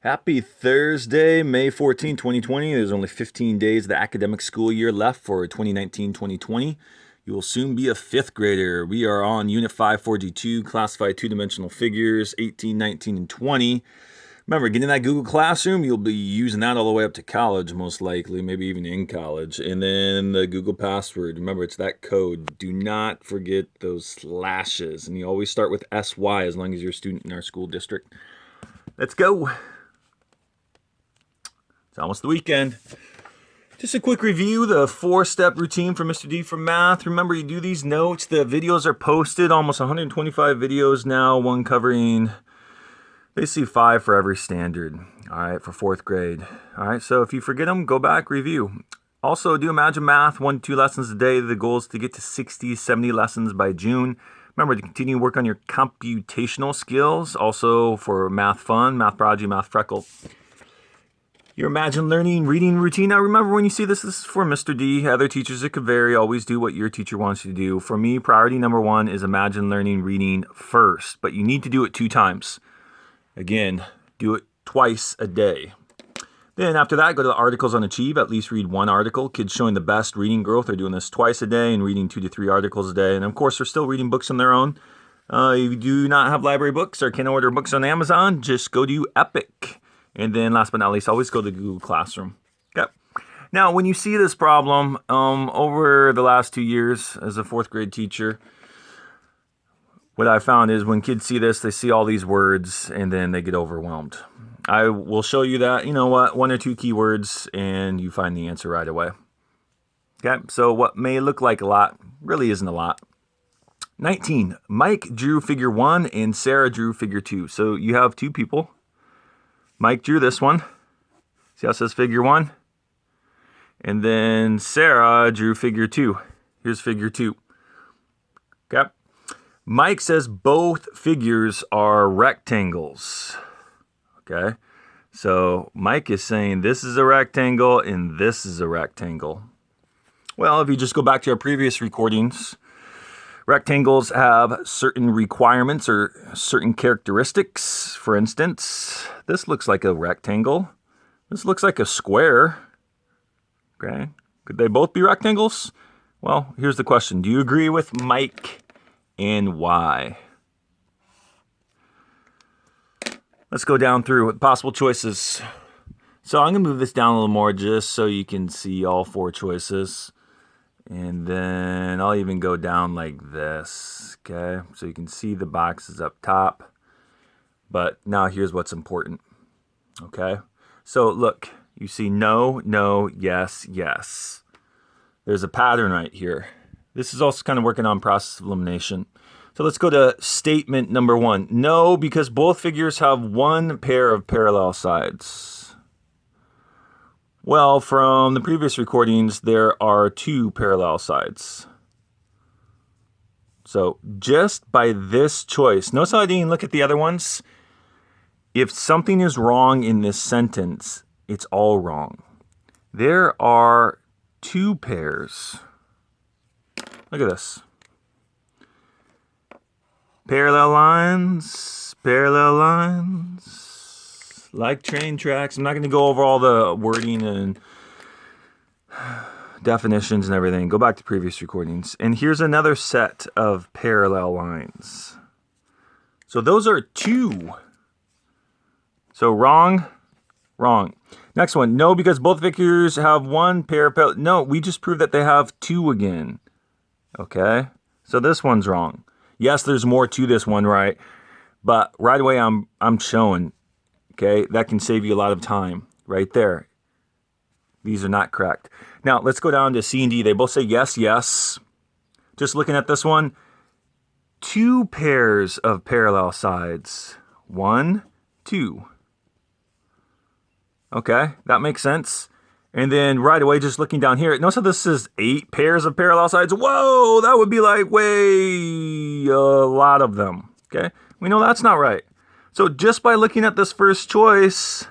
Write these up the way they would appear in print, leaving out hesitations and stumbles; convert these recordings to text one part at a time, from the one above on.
Happy Thursday, May 14, 2020. There's only 15 days of the academic school year left for 2019-2020. You will soon be a fifth grader. We are on Unit 5, 4G2, classified two-dimensional figures, 18, 19, and 20. Remember, getting that Google Classroom, you'll be using that all the way up to college, most likely, maybe even in college. And then the Google password. Remember, it's that code. Do not forget those slashes. And you always start with SY as long as you're a student in our school district. Let's go. It's almost the weekend. Just a quick review, the 4-step routine for Mr. D for math. Remember, you do these notes. The videos are posted, almost 125 videos now, one covering basically 5 for every standard, all right, for 4th grade. All right, so if you forget them, go back, review. Also, do Imagine Math, 1-2 lessons a day. The goal is to get to 60, 70 lessons by June. Remember to continue to work on your computational skills, also for Math Fun, Math Prodigy, Math Freckle. Your Imagine Learning reading routine. Now remember, when you see this is for Mr. D. Other teachers, it could vary. Always do what your teacher wants you to do. For me, priority number 1 is Imagine Learning reading first, but you need to do it 2 times. Again, do it twice a day. Then after that, go to the articles on Achieve. At least read 1 article. Kids showing the best reading growth are doing this twice a day and reading 2 to 3 articles a day. And of course, they're still reading books on their own. If you do not have library books or can order books on Amazon, just go to Epic. And then last but not least, always go to Google Classroom. Okay. Now, when you see this problem over the last 2 years as a 4th grade teacher, what I found is when kids see this, they see all these words and then they get overwhelmed. I will show you that, 1 or 2 keywords and you find the answer right away. Okay, so what may look like a lot really isn't a lot. 19, Mike drew figure 1 and Sarah drew figure 2. So you have 2 people. Mike drew this one. See how it says figure 1? And then Sarah drew figure 2. Here's figure 2. Okay. Mike says both figures are rectangles. Okay. So Mike is saying this is a rectangle and this is a rectangle. Well, if you just go back to our previous recordings, rectangles have certain requirements or certain characteristics. For instance, this looks like a rectangle. This looks like a square. Okay. Could they both be rectangles? Well, here's the question. Do you agree with Mike and why? Let's go down through possible choices. So I'm going to move this down a little more just so you can see all 4 choices. And then I'll even go down like this, okay? So you can see the boxes up top. But now here's what's important, okay? So look, you see no, no, yes, yes. There's a pattern right here. This is also kind of working on process of elimination. So let's go to statement number 1. No, because both figures have 1 pair of parallel sides. Well, from the previous recordings, there are 2 parallel sides. So just by this choice, notice how I didn't look at the other ones? If something is wrong in this sentence, it's all wrong. There are 2 pairs. Look at this. Parallel lines, like train tracks. I'm not going to go over all the wording and definitions and everything. Go back to previous recordings. And here's another set of parallel lines. So those are 2. So wrong, wrong. Next one, no, because both figures have 1 pair of parallel. No, we just proved that they have 2 again. Okay, so this one's wrong. Yes, there's more to this one, right? But right away, I'm showing, okay? That can save you a lot of time right there. These are not correct. Now, let's go down to C and D. They both say yes, yes. Just looking at this one, 2 pairs of parallel sides. 1, 2. Okay, that makes sense. And then right away, just looking down here, notice how this is 8 pairs of parallel sides. Whoa, that would be like way a lot of them. Okay, we know that's not right. So just by looking at this first choice,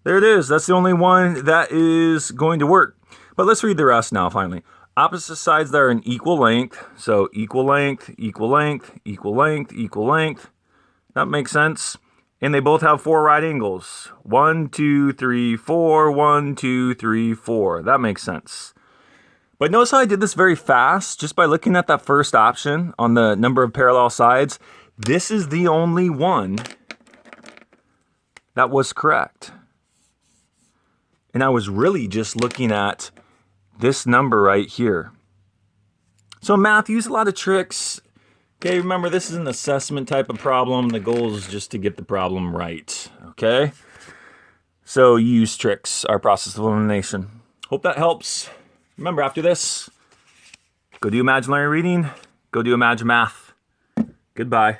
there it is. That's the only one that is going to work. But let's read the rest now, finally. Opposite sides that are in equal length. So equal length, equal length, equal length, equal length. That makes sense. And they both have 4 right angles. 1, 2, 3, 4, 1, 2, 3, 4. That makes sense. But notice how I did this very fast just by looking at that first option on the number of parallel sides. This is the only one that was correct. And I was really just looking at this number right here. So math, use a lot of tricks. Okay, remember this is an assessment type of problem. The goal is just to get the problem right, okay? So use tricks, our process of elimination. Hope that helps. Remember, after this, go do imaginary reading, go do imagine math. Goodbye.